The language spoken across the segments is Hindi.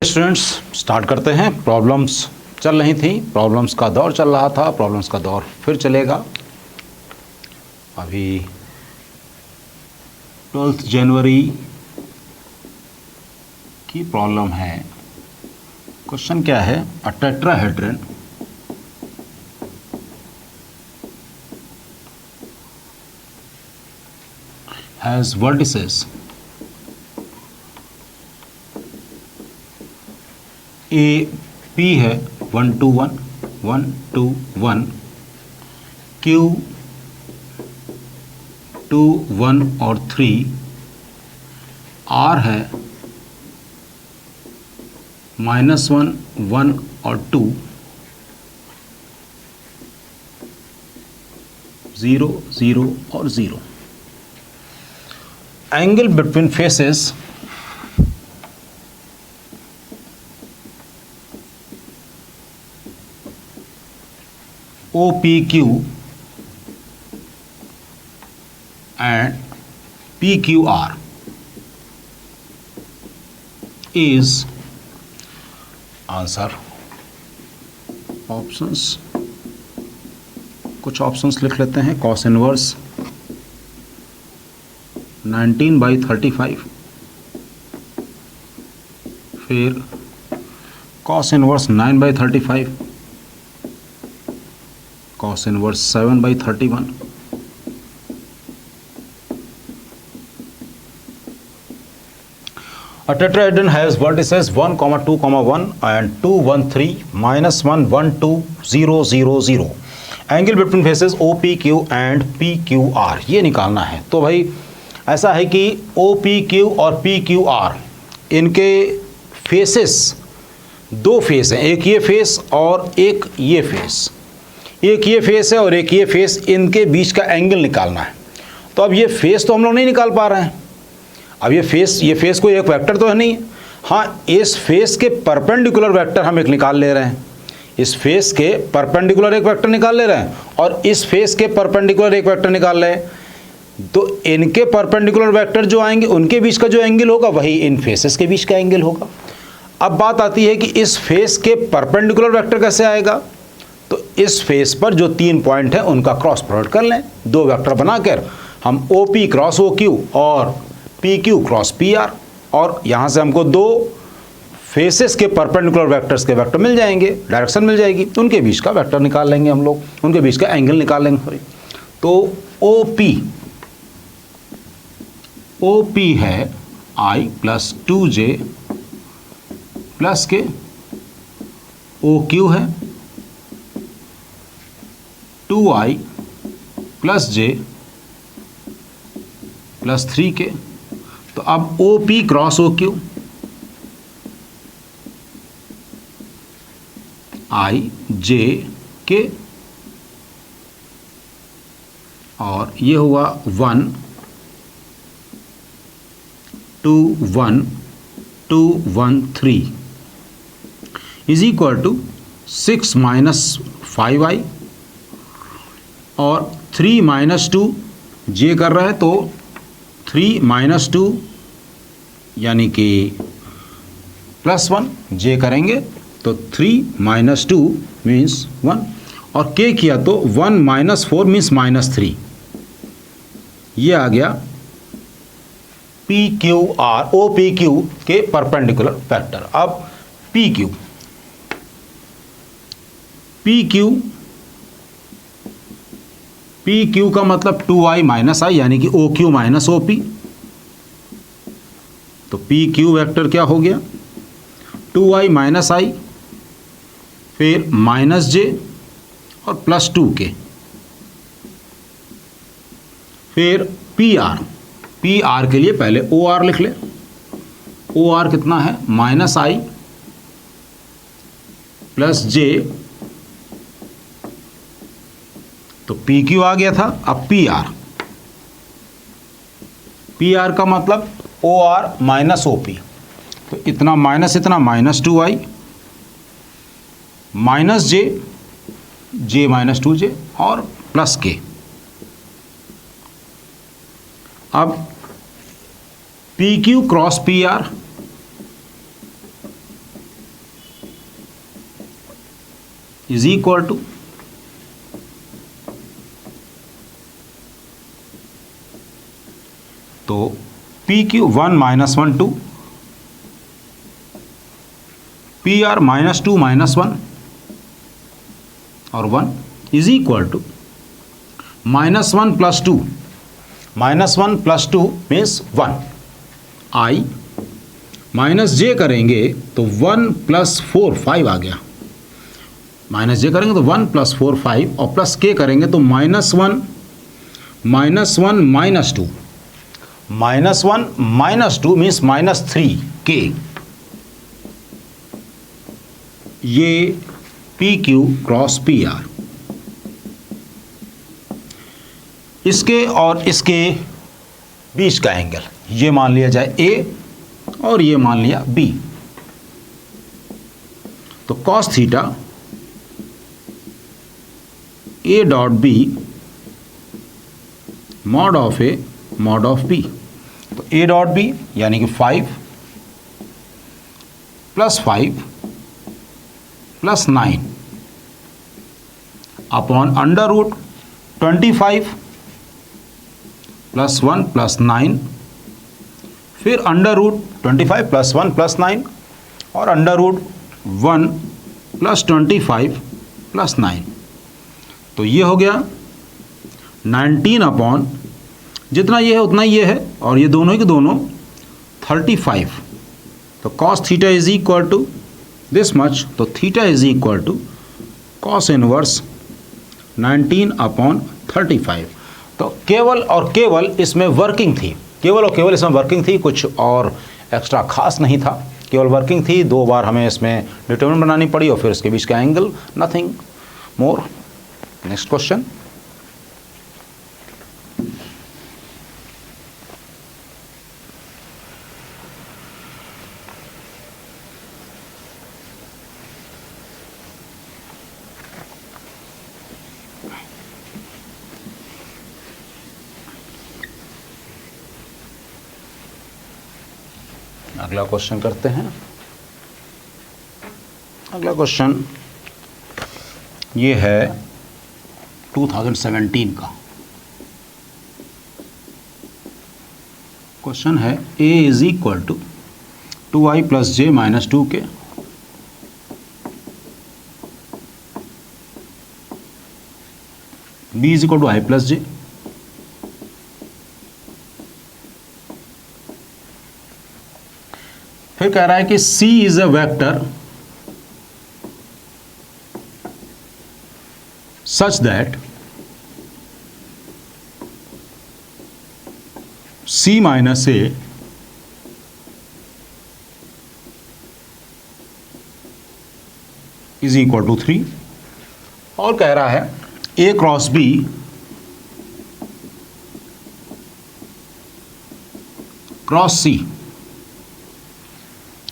स्टूडेंट्स स्टार्ट करते हैं। प्रॉब्लम्स चल रही थी, प्रॉब्लम्स का दौर चल रहा था, प्रॉब्लम्स का दौर फिर चलेगा। अभी 12 जनवरी की प्रॉब्लम है। क्वेश्चन क्या है? A tetrahedron has vertices A P है 1 2 1 1 2 1, क्यू 2 1 और 3, आर है -1 1 और 2, 0 0 और 0। Angle between faces OPQ and PQR is answer. Options, कुछ ऑप्शंस लिख लेते हैं। कॉस इनवर्स 19/35, फिर cos inverse 9/35, cos inverse 7/31, a tetrahedron has vertices 1, 2, 1 and 2, 1, 3, -1, 1, 2, 0, 0, 0। Angle between faces OPQ and PQR ये निकालना है। तो भाई ऐसा है कि OPQ और PQR इनके फेसेस, दो फेस हैं, एक ये फेस और एक ये फेस, एक ये फेस है और एक ये फेस, इनके बीच का एंगल निकालना है। तो अब ये फेस तो हम लोग नहीं निकाल पा रहे हैं। अब ये फेस कोई एक वेक्टर तो है नहीं। हाँ, इस फेस के परपेंडिकुलर वेक्टर हम एक निकाल ले रहे हैं, इस फेस के परपेंडिकुलर एक वेक्टर निकाल ले रहे हैं और इस फेस के परपेंडिकुलर एक वेक्टर निकाल रहे हैं। तो इनके परपेंडिकुलर वेक्टर जो आएंगे उनके बीच का जो एंगल होगा वही इन फेसेस के बीच का एंगल होगा। अब बात आती है कि इस फेस के परपेंडिकुलर वेक्टर कैसे आएगा। तो इस फेस पर जो 3 पॉइंट है उनका क्रॉस प्रोडक्ट कर लें, दो वेक्टर बनाकर हम OP क्रॉस OQ और PQ क्रॉस PR, और यहाँ से हमको दो फेसेस के परपेंडिकुलर वेक्टर्स के वेक्टर मिल जाएंगे, डायरेक्शन मिल जाएगी, उनके बीच का वेक्टर निकाल लेंगे हम लोग, उनके बीच का एंगल निकाल लेंगे। सॉरी, तो OP है I + 2J + OQ है 2I + J + 3K। तो अब OP cross OQ I J K और ये हुआ 1 2 1 2 1 3 = 6 - 5I और 3 - 2 J कर रहा है, तो 3 - 2 यानी कि +1 J करेंगे तो 3 - 2 मीन्स 1, और K किया तो 1 - 4 मीन्स -3। ये आ गया PQR OPQ के परपेंडिकुलर वेक्टर। अब PQ का मतलब 2I - I यानी कि OQ - OP। तो PQ वेक्टर क्या हो गया? 2I - I, फिर -J और +2K, फिर PR के लिए पहले OR लिख ले। OR कितना है? -I + J, तो PQ आ गया था। अब PR का मतलब OR - OP, तो इतना माइनस इतना -2I -J J - 2J और +K। अब P Q cross P R is equal to तो P Q 1 minus 1 2 P R minus 2 minus 1 और 1 is equal to minus 1 plus 2 minus 1 plus 2 means 1 I minus J करेंगे तो 1 प्लस 4 5 आ गया, माइनस जे करेंगे तो 1 प्लस 4 5 और प्लस के करेंगे तो minus 1 minus 1 minus 2 minus 1 minus 2 means minus 3 के। ये P Q cross P are, इसके और इसके बीच का एंगल ये मान लिया जाए ए और ये मान लिया बी, तो cos theta A dot B mod of A mod of B, तो ए डॉट बी यानी कि 5 plus 5 plus 9 upon under root 25 plus 1 plus 9, फिर अंडर रूट 25 प्लस 1 प्लस 9 और अंडर रूट 1 प्लस 25 प्लस 9, तो ये हो गया 19 अपॉन जितना ये है उतना ये है और ये दोनों के दोनों 35, तो cos theta is equal to this much, तो theta is equal to cos inverse 19 upon 35। तो केवल और केवल इसमें वर्किंग थी, केवल और केवल इसमें वर्किंग थी, कुछ और एक्स्ट्रा खास नहीं था, केवल वर्किंग थी। 2 बार हमें इसमें डिटरमिनेंट बनानी पड़ी और फिर इसके बीच का angle, nothing more. Next question, अगला क्वेश्चन करते हैं। अगला क्वेश्चन ये है 2017 का क्वेश्चन है। a is equal to 2i plus J minus 2k, b is equal to i plus J, फिर कह रहा है कि c is a vector such that c minus a is equal to 3, और कह रहा है a cross b cross c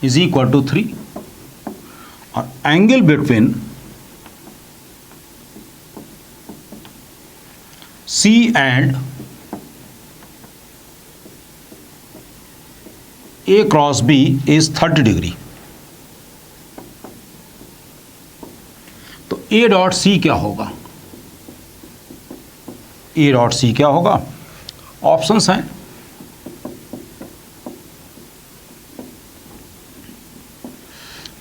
is equal to 3 और angle between C and A cross B is 30 degree. तो A डॉट C क्या होगा? A डॉट C क्या होगा? ऑप्शंस हैं,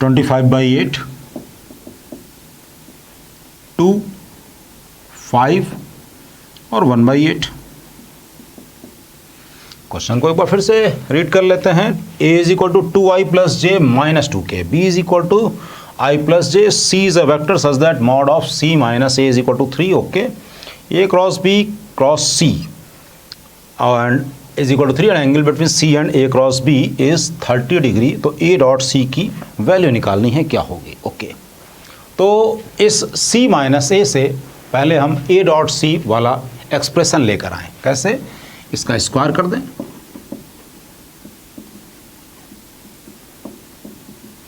25/8, 2, 5 और 1/8। क्वेश्चन को एक बार फिर से रीड कर लेते हैं। a is equal to 2i plus J minus 2k, b is equal to i plus J, c is a vector such that mod of c minus a is equal to 3। Okay, a cross b cross c and is equal to 3 and angle between c and a cross b is 30 degree. तो a डॉट c की वैल्यू निकालनी है, क्या होगी? ओके, तो इस c माइनस a से पहले हम a डॉट c वाला एक्सप्रेशन लेकर आए। कैसे? इसका स्क्वायर कर दें,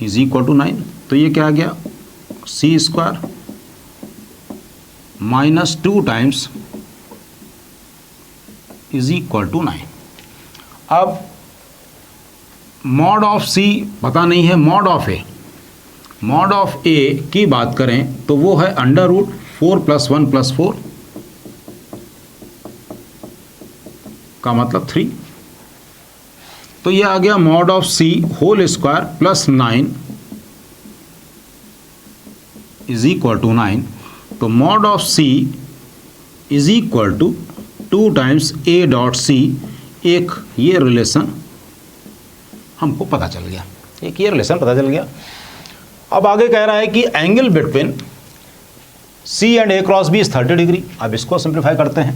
इज इक्वल टू 9, तो ये क्या आ गया? c square minus 2 times is equal to 9। अब मॉड ऑफ सी पता नहीं है, mod of A, mod of A की बात करें तो वो है अंडर रूट 4 + 1 + 4 का मतलब 3। तो ये आ गया mod of C whole square +9 is equal to 9। तो mod of C is equal to 2 times A dot C. एक ये रिलेशन हमको पता चल गया, एक ये रिलेशन पता चल गया। अब आगे कह रहा है कि angle between C and A cross B is 30 degree. अब इसको सिंप्लीफाई करते हैं।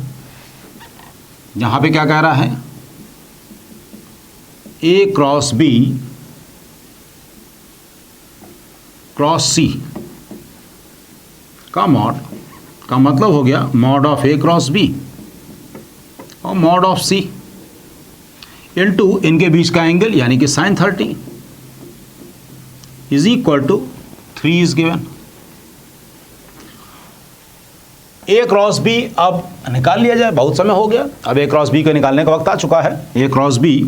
यहां पे क्या कह रहा है, A cross B cross C का मॉड का मतलब हो गया mod of A cross B और मॉड ऑफ सी इनटू इनके बीच का एंगल यानी कि sin 30 is equal to 3 is given. A cross B अब निकाल लिया जाए, बहुत समय हो गया। अब ए क्रॉस बी को निकालने का वक्त आ चुका है। ए क्रॉस बी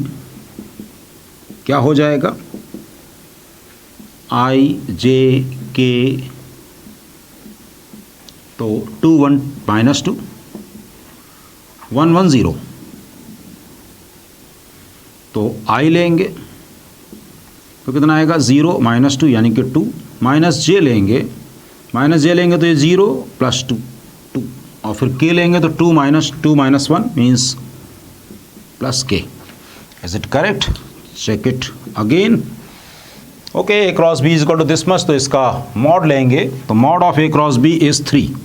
क्या हो जाएगा, आई जे के, तो 2 1 -2 1 1 0, तो आई लेंगे तो कितना आएगा 0 -2 यानी कि 2, माइनस जे लेंगे तो ये 0 + 2 2, और फिर के लेंगे तो 2 - 1 means +k। Is it correct? Check it again. Okay, A cross B is equal to this much, तो इसका मॉड लेंगे तो mod of A cross B is 3।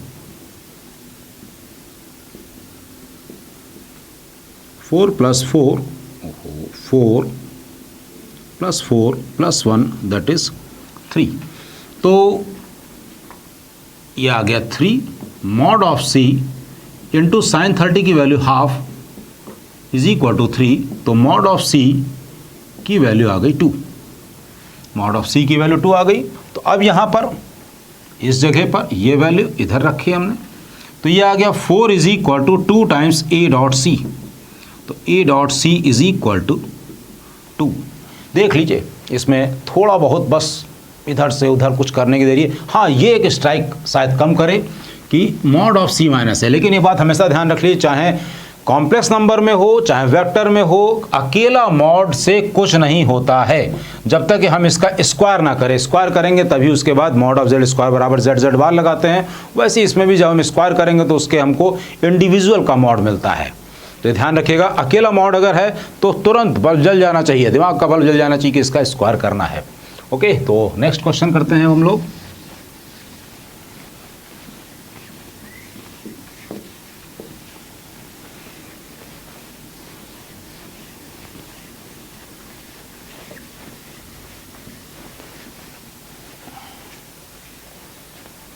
4 + 4 4 + 4 + 1 that is 3। तो ये आ गया 3 mod of C into sin 30 की value half is equal to 3। तो मॉड ऑफ सी की वैल्यू आ गई 2, मॉड ऑफ सी की वैल्यू 2 आ गई। तो अब यहाँ पर इस जगह पर ये वैल्यू इधर रखी हमने, तो ये आ गया 4 is equal to 2 times A dot C. तो A dot C is equal to 2। देख लीजिए, इसमें थोड़ा बहुत बस इधर से उधर कुछ करने की देरी है। हाँ, ये एक स्ट्राइक शायद कम करे कि मॉड ऑफ सी माइनस है, लेकिन ये बात हमेशा ध्यान रख लीजिए, चाहे कॉम्प्लेक्स नंबर में हो चाहे वेक्टर में हो, अकेला मॉड से कुछ नहीं होता है जब तक कि हम इसका स्क्वायर ना करें। स्क्वायर करेंगे तभी उसके बाद मॉड ऑफ जेड स्क्वायर बराबर जेड जेड बार लगाते हैं। वैसे इसमें भी जब हम स्क्वायर करेंगे तो उसके हमको इंडिविजुअल का मॉड मिलता है। तो ध्यान रखिएगा, अकेला मॉड अगर है तो तुरंत बल्ब जल जाना चाहिए, दिमाग का बल्ब जल जाना चाहिए कि इसका स्क्वायर करना है। ओके, तो नेक्स्ट क्वेश्चन करते हैं हम लोग।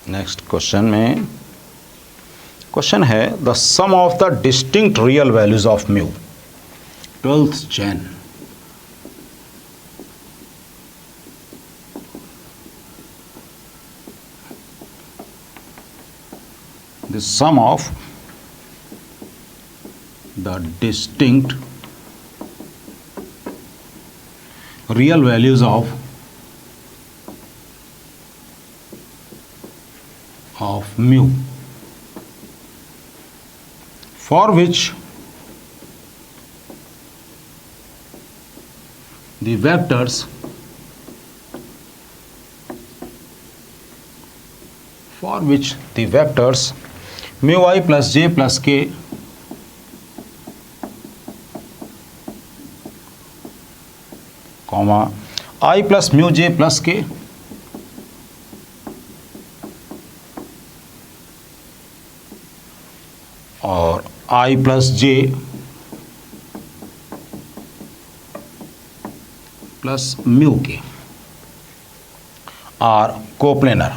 नेक्स्ट क्वेश्चन में क्वेश्चन है the sum of the distinct real values of mu 12th Jan। The sum of the distinct real values of mu, for which the vectors mu I plus j plus k comma I plus mu j plus k और I plus j plus mu k are coplanar।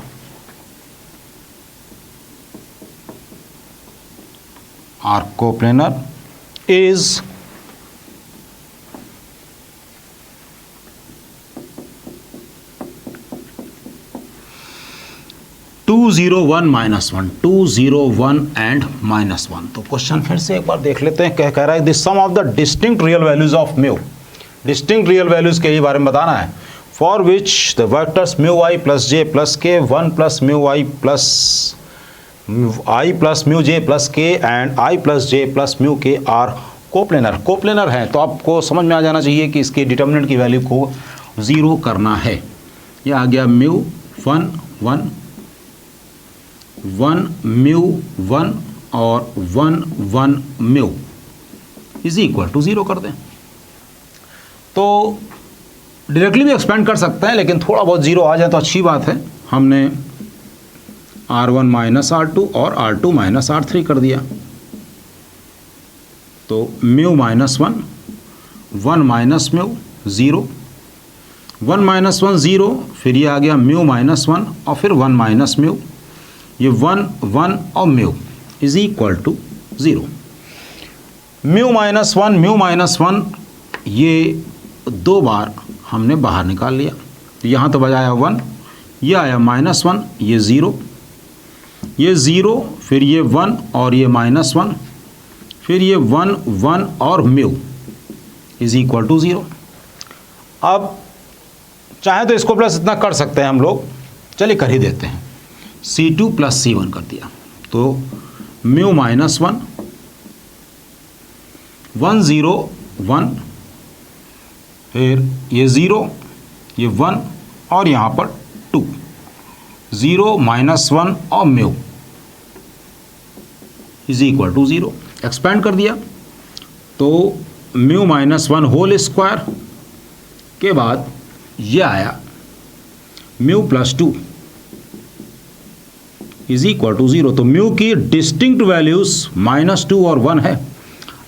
is 2 2 0 1 -1, 2 0 1 and -1। तो क्वेश्चन फिर से एक बार देख लेते हैं। कह रहा है the sum of the distinct real values of mu, distinct real values के बारे में बताना है। For which the vectors mu I plus J plus K 1 plus mu I plus mu J plus K and I plus J plus mu K are coplanar. Coplanar है तो आपको समझ में आ जाना चाहिए कि इसके डिटर्मिनेंट की वैल्यू को 0 करना है। यह आ गया म्यू 1 1 1 म्यू 1 और 1 1 म्यू इज इक्वल टू 0 कर दें। तो डायरेक्टली भी एक्सपेंड कर सकते हैं, लेकिन थोड़ा बहुत 0 आ जाए तो अच्छी बात है। हमने R1 माइनस R2 और R2 माइनस R3 कर दिया। तो mu minus 1 1 minus mu 0 1 minus 1 0, फिर ये आ गया म्यू माइनस 1 और फिर 1 माइनस म्यू, ये 1 1 और mu is equal to 0। Mu minus 1 ये 2 बार हमने बाहर निकाल लिया। यहाँ तो बजाया 1, ये आया -1, ये 0, ये 0, फिर ये 1 और ये -1, फिर ये 1 1 और म्यू इज इक्वल टू 0। अब चाहे तो इसको प्लस इतना कर सकते हैं हम लोग, चलिए कर ही देते हैं। C2 प्लस C1 कर दिया तो म्यू माइनस 1 1 0 1, फिर ये 0, ये 1 और यहाँ पर 2, 0 -1 और mu is equal to 0। Expand कर दिया तो म्यू -1 होल स्क्वायर के बाद ये आया mu plus 2 is equal to 0। तो म्यू की डिस्टिंक्ट वैल्यूज -2 और 1 है।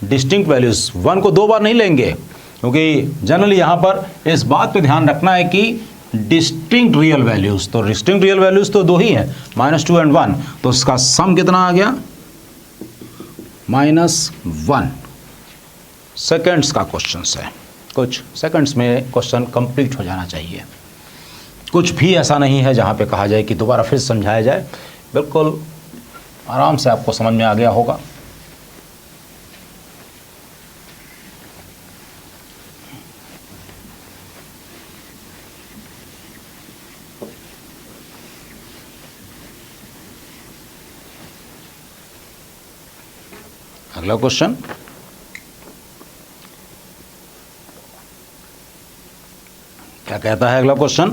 डिस्टिंक्ट वैल्यूज 1 को 2 बार नहीं लेंगे, क्योंकि जनरली यहाँ पर इस बात पे ध्यान रखना है कि डिस्टिंक्ट रियल वैल्यूज, तो डिस्टिंक्ट रियल वैल्यूज तो 2 ही है, -2 एंड 1। तो इसका सम कितना आ गया -1। सेकेंड्स का क्वेश्चन है, कुछ सेकंड्स में क्वेश्चन कंप्लीट हो जाना चाहिए। कुछ भी ऐसा नहीं है जहाँ पे कहा जाए कि दोबारा फिर समझाया जाए, बिल्कुल आराम से आपको समझ में आ गया होगा। अगला क्वेश्चन, क्या कहता है अगला क्वेश्चन?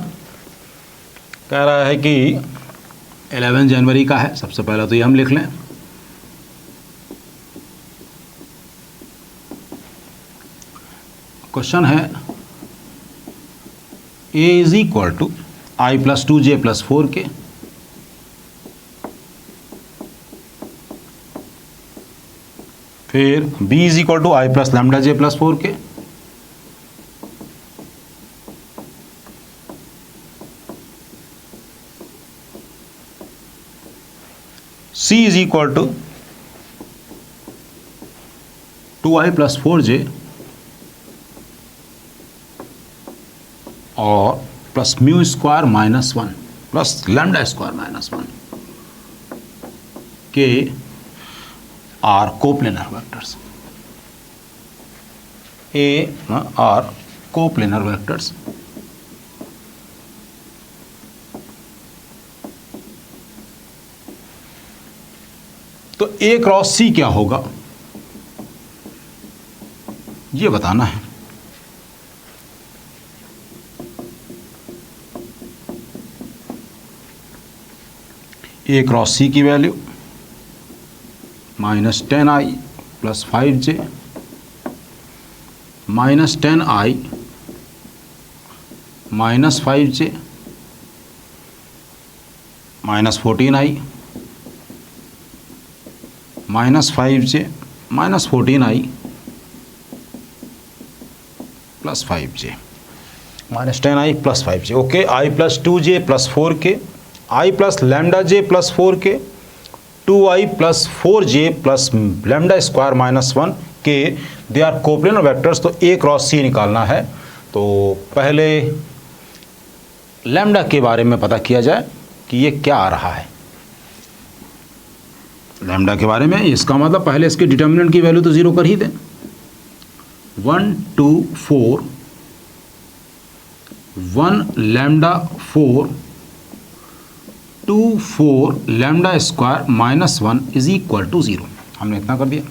कह रहा है कि 11 जनवरी का है। सबसे पहले तो ये हम लिख लें। क्वेश्चन है A is equal to I plus 2J plus 4K, फिर B is equal to I plus lambda J plus 4K, C is equal to 2I plus 4J और plus mu square -1 plus lambda square -1 के are coplanar vectors. A are coplanar vectors. तो A क्रॉस C क्या होगा ये बताना है। A क्रॉस C की value -10I plus 5J -10I -5J -14I -5J -14I plus 5J -10I plus 5J। Okay, I plus 2J plus 4K, I plus lambda J plus 4K, 2I plus 4J plus lambda square -1 के, दे आर कोप्लेनर वेक्टर्स। तो A क्रॉस C निकालना है। तो पहले लैम्डा के बारे में पता किया जाए कि ये क्या आ रहा है। लैम्डा के बारे में, इसका मतलब पहले इसके डिटर्मिनेंट की वैल्यू तो 0 कर ही दें। 1 2 4 1 lambda 4 2 4 lambda square -1 is equal to 0। हमने इतना कर दिया।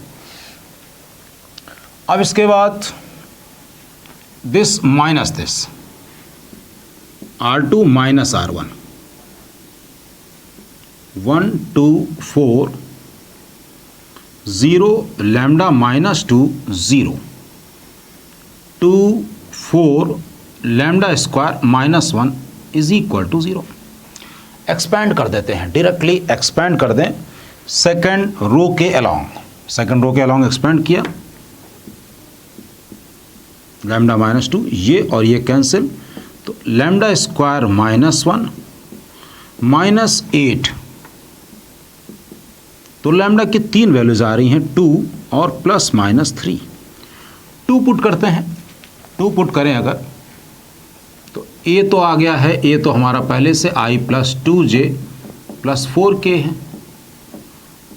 अब इसके बाद this minus this R2 minus R1 1 2 4 0 lambda -2 0 2 4 lambda square -1 is equal to 0। Expand कर देते हैं, डायरेक्टली एक्सपैंड कर दें सेकंड रो के अलोंग एक्सपैंड किया, लैम्डा -2 ये और ये कैंसिल, तो लैम्डा स्क्वायर -1 -8, तो लैम्डा की 3 वैल्यूज आ रही हैं 2 और +-3। 2 पुट करते हैं, 2 पुट करें अगर तो a तो आ गया है, a तो हमारा पहले से i + 2j + 4k है,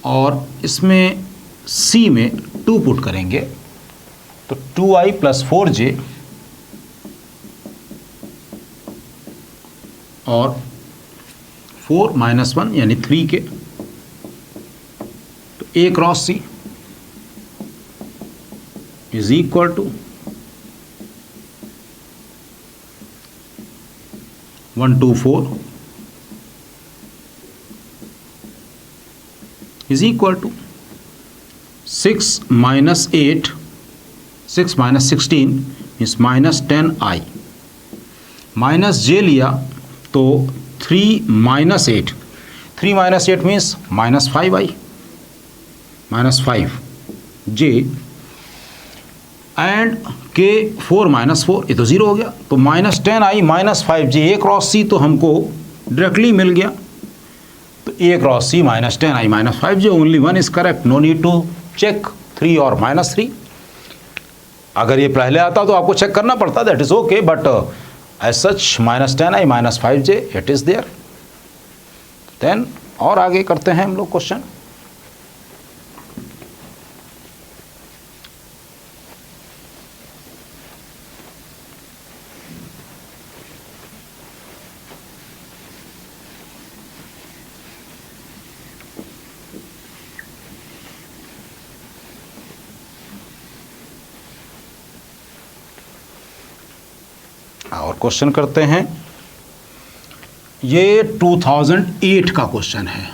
और इसमें c में 2 पुट करेंगे तो 2i + 4j और 4 - 1 यानी 3k, तो a cross c is equal to 1 2 4 is equal to 6 - 8 6 - 16 is -10i, minus j लिया तो 3 - 8 3 - 8 means -5i -5j and k 4 - 4 ये तो 0 हो गया, तो -10i -5j a cross c तो हमको डायरेक्टली मिल गया, तो a cross c -10i -5j only 1 is correct, no need to check 3 और -3। अगर ये पहले आता तो आपको चेक करना पड़ता, that is okay, but as such -10i -5j it is there. Then और आगे करते हैं हम लोग क्वेश्चन। और क्वेश्चन करते हैं, ये 2008 का क्वेश्चन है।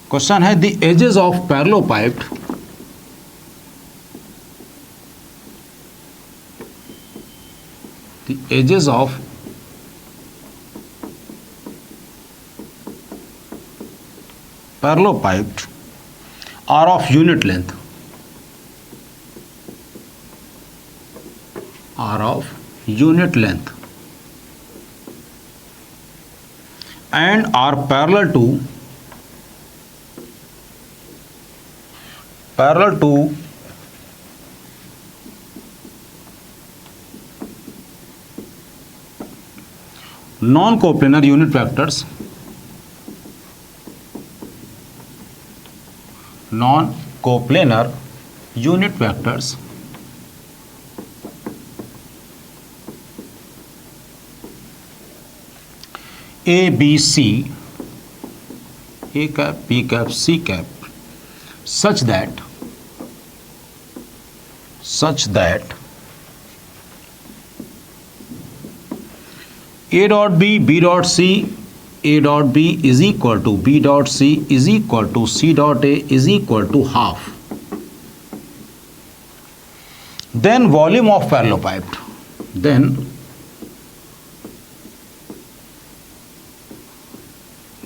क्वेश्चन है the edges of parallelepiped the edges of parallelepiped are of unit length and are parallel to non-coplanar unit vectors A B C A cap B cap C cap such that A dot B B dot C A dot B is equal to B dot C is equal to C dot A is equal to half. Then volume of parallelopiped,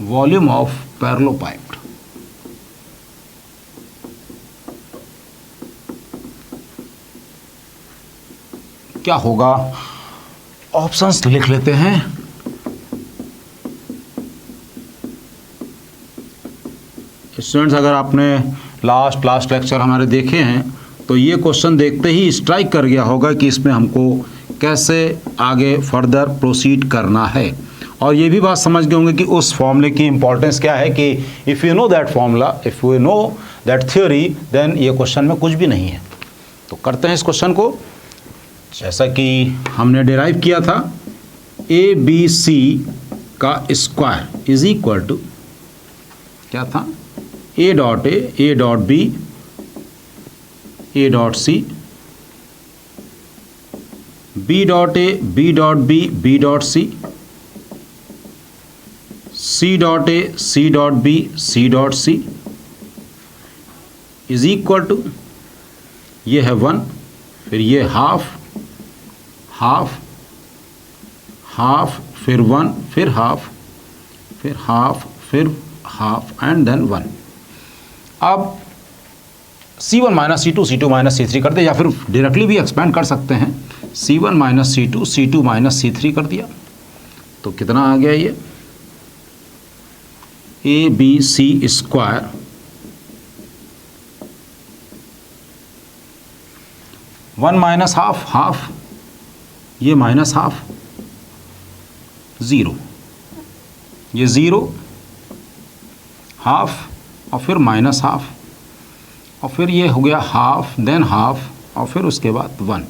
volume of parallelopiped क्या होगा, ऑप्शंस लिख लेते हैं। स्टूडेंट्स, अगर आपने लास्ट लेक्चर हमारे देखे हैं तो ये क्वेश्चन देखते ही स्ट्राइक कर गया होगा कि इसमें हमको कैसे आगे फर्दर प्रोसीड करना है, और ये भी बात समझ गए होंगे कि उस फॉर्मूले की इंपॉर्टेंस क्या है, कि if you know that formula, if you know that theory, then ये क्वेश्चन में कुछ भी नहीं है। तो करते हैं इस क्वेश्चन को। जैसा कि हमने डिराइव किया था, ए बी सी का स्क्वायर इज इक्वल टू क्या था, A dot B, A dot C, B dot A, B dot B, B dot C, C dot A, C dot B, C dot C is equal to, ये है 1, फिर ये हाफ, हाफ, हाफ, फिर 1, फिर हाफ, फिर हाफ, फिर हाफ एंड देन 1। अब C1 minus C2, C2 minus C3 कर दे, या फिर डायरेक्टली भी एक्सपेंड कर सकते हैं, C1 minus C2, C2 minus C3 कर दिया, तो कितना आ गया ये, A B C square one minus half, half, ये माइनस हाफ, 0, ये 0, हाफ और फिर माइनस हाफ, और फिर ये हो गया हाफ, देन हाफ, और फिर उसके बाद 1।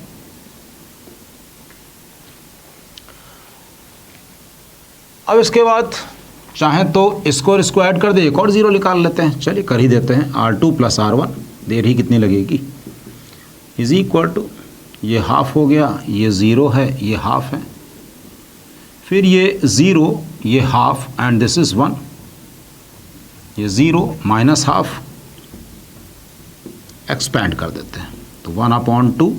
अब इसके बाद चाहें तो इसको ऐड कर दे, एक और 0 निकाल लेते हैं, चलिए कर ही देते हैं, R2 प्लस R1, देर ही कितनी लगेगी, इज इक्वल टू, ये हाफ हो गया, ये 0 है, ये हाफ है, फिर ये 0, ये हाफ एंड दिस इज 1, ये 0 माइनस हाफ, एक्सपैंड कर देते हैं, तो 1/2,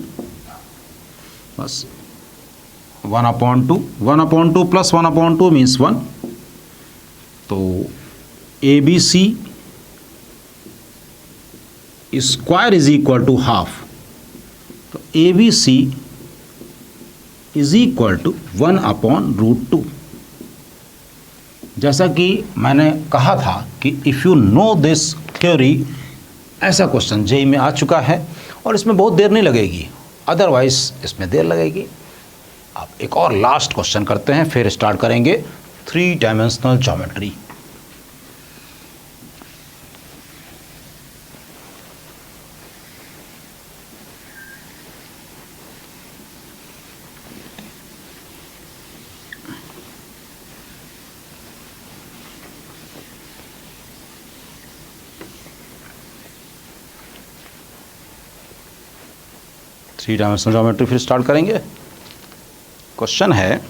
बस 1/2, 1/2 प्लस 1/2 मीन्स 1, तो A B C square is equal to half, तो A B C is equal to 1/√2। जैसा कि मैंने कहा था कि if you know this theory, ऐसा क्वेश्चन जेईई में आ चुका है और इसमें बहुत देर नहीं लगेगी, अदरवाइज इसमें देर लगेगी। अब एक और लास्ट क्वेश्चन करते हैं, फिर स्टार्ट करेंगे 3 dimensional geometry. Three dimensional geometry फिर स्टार्ट करेंगे। क्वेश्चन है,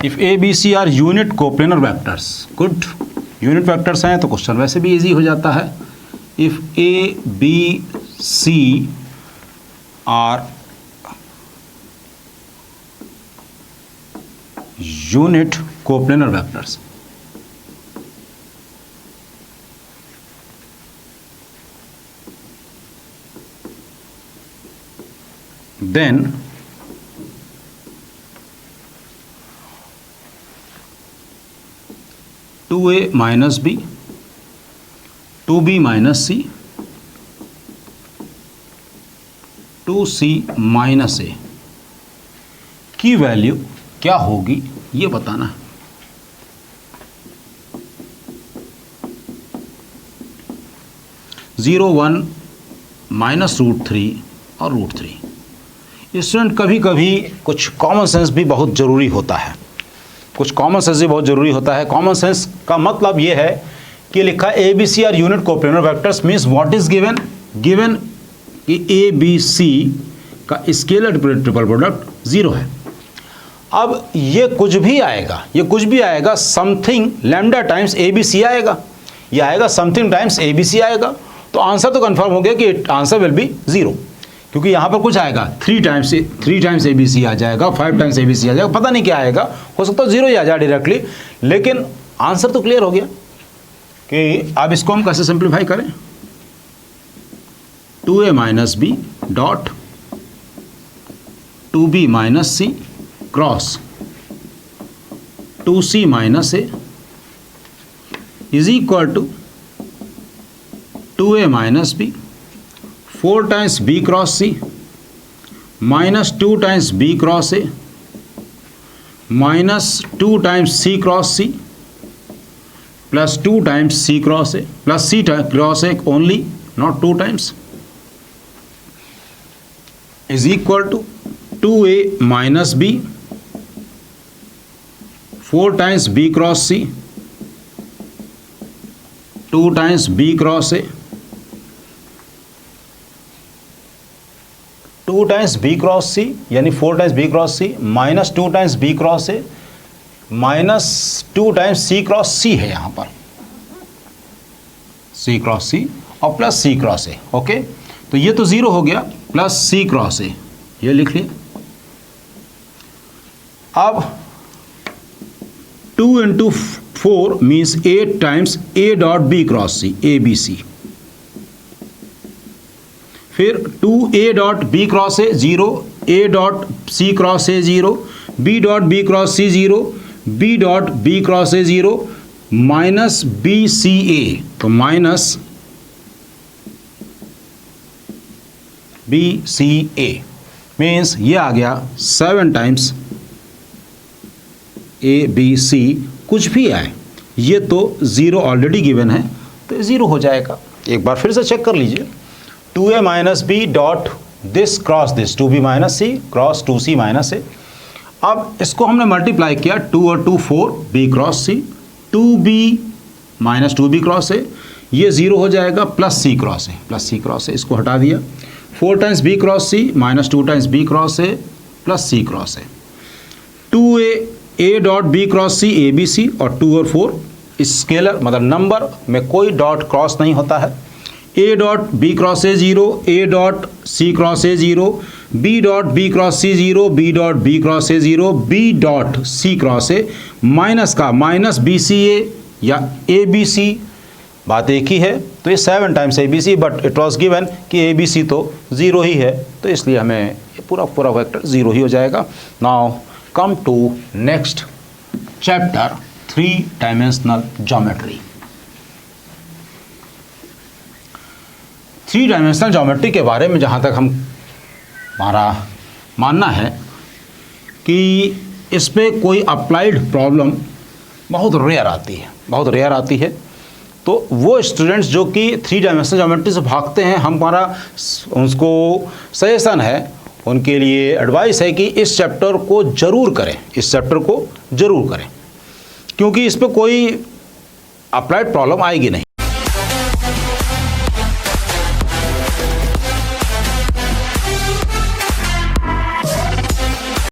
if A B C are unit coplanar vectors, good, unit vectors हैं तो क्वेश्चन वैसे भी इजी हो जाता है। If A B C are unit coplanar vectors, then two A minus B, two B minus C, two C minus A की वैल्यू क्या होगी ये बताना है। ज़ीरो, 1, -√3 और √3। स्टूडेंट कभी कभी कुछ कॉमन सेंस भी बहुत ज़रूरी होता है, कुछ कॉमन सेंस भी बहुत ज़रूरी होता है। कॉमन सेंस का मतलब ये है कि लिखा A B C are unit coplanar vectors means what is given, given कि ए बी सी का स्केलर ट्रिपल प्रोडक्ट 0 है। अब ये कुछ भी आएगा, ये कुछ भी आएगा, something lambda times A B C आएगा, ये आएगा something times A B C आएगा, तो आंसर तो कंफर्म हो गया कि आंसर विल बी 0, क्योंकि यहाँ पर कुछ आएगा 3 टाइम्स ए बी सी आ जाएगा, 5 टाइम्स ए बी सी आ जाएगा, पता नहीं क्या आएगा, हो सकता है 0 ही आ जाए डायरेक्टली, लेकिन आंसर तो क्लियर हो गया कि अब इसको हम कैसे सिंप्लीफाई करें। 2a minus B dot 2b minus C cross 2c minus A is equal to 2a minus B 4 times b cross c minus 2 times b cross a minus 2 times C cross C plus 2 times C cross A plus C cross A only, not 2 times, is equal to 2a minus b 4 times b cross c 2 times b cross a 2 times b cross c यानी 4 times b cross c minus 2 times b cross a minus 2 times c cross c है यहां पर c क्रॉस c और plus c cross a। Okay, तो ये तो जीरो हो गया, प्लस c क्रॉस a ये लिख लिया। अब 2 into 4 means 8 times a dot b cross c A B C, फिर 2a dot b cross a 0, a dot c cross a 0, b dot b cross c 0, b dot b cross a 0, minus B C A, तो minus B C A means ये आ गया 7 टाइम्स ए बी सी, कुछ भी आए ये तो ज़ीरो ऑलरेडी गिवन है तो ज़ीरो हो जाएगा। एक बार फिर से चेक कर लीजिए, 2a minus B dot this cross this 2b minus C cross 2c minus A. अब इसको हमने मल्टीप्लाई किया 2 और 2 4 b cross C, 2b minus 2b cross A, ये ज़ीरो हो जाएगा, plus c cross A, plus c cross A इसको हटा दिया, 4 times b cross c minus 2 times b cross A plus c cross A, 2a dot b cross c A B C, और 2 और 4 स्केलर मतलब नंबर में कोई डॉट क्रॉस नहीं होता है, a dot b cross A 0, a dot c cross A 0, b dot b cross c 0, b dot b cross A 0, b dot c cross A, minus का माइनस बी सी ए या ए बी सी, बात एक ही है, तो ये 7 times A B C, but it was given कि ए बी सी तो ज़ीरो ही है, तो इसलिए हमें पूरा पूरा वेक्टर ज़ीरो ही हो जाएगा। Now come to next chapter 3 dimensional geometry. 3 dimensional geometry के बारे में जहाँ तक हमारा मानना है कि इस पर कोई अप्लाइड प्रॉब्लम बहुत रेयर आती है, तो वो स्टूडेंट्स जो कि 3 डायमेंशनल ज्योमेट्री से भागते हैं, हमारा उनको सजेशन है, उनके लिए एडवाइस है कि इस चैप्टर को ज़रूर करें, क्योंकि इस पर कोई अप्लाइड प्रॉब्लम आएगी नहीं।